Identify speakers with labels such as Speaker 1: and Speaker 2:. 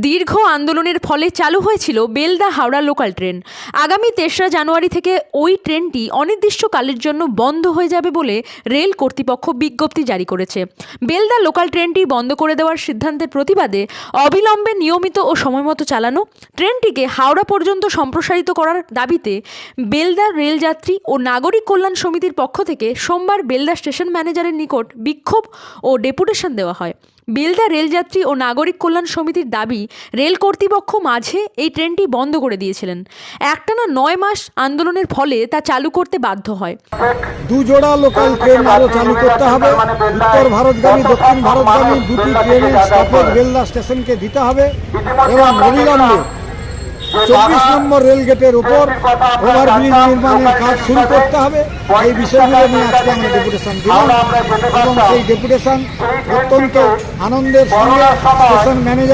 Speaker 1: দীর্ঘ আন্দোলনের ফলে চালু হয়েছিল বেলদা হাওড়া লোকাল ট্রেন। আগামী ৩রা জানুয়ারি থেকে ওই ট্রেনটি অনির্দিষ্টকালের জন্য বন্ধ হয়ে যাবে বলে রেল কর্তৃপক্ষ বিজ্ঞপ্তি জারি করেছে। বেলদা লোকাল ট্রেনটি বন্ধ করে দেওয়ার সিদ্ধান্তের প্রতিবাদে অবিলম্বে নিয়মিত ও সময়মতো চালানো ট্রেনটিকে হাওড়া পর্যন্ত সম্প্রসারিত করার দাবিতে বেলদা রেলযাত্রী ও নাগরিক কল্যাণ সমিতির পক্ষ থেকে সোমবার বেলদা স্টেশন ম্যানেজারের নিকট বিক্ষোভ ও ডেপুটেশন দেওয়া হয়। বেলদা রেলযাত্রী ও নাগরিক কল্যাণ সমিতির দাবি, রেল কর্তৃপক্ষ মাঝে এই ট্রেনটি বন্ধ করে দিয়েছিলেন। একটানা ৯ মাস আন্দোলনের ফলে তা চালু করতে বাধ্য হয়।
Speaker 2: দুজোড়া লোকাল ট্রেন আরও চালু করতে হবে। উত্তর ভারতগামী দক্ষিণ ভারতগামী দুটি ট্রেনের স্টপেজ বেলদা স্টেশনকে দিতে হবে এবং অবিলম্বে ২৪ নম্বর রেলগেটের উপর ওভারব্রিজ নির্মাণের কাজ শুরু করতে হবে। এই বিষয়গুলো নিয়ে আজকে আমরা ডেপুটেশন দিলাম এবং সেই ডেপুটেশন অত্যন্ত আনন্দের সঙ্গে স্টেশন ম্যানেজার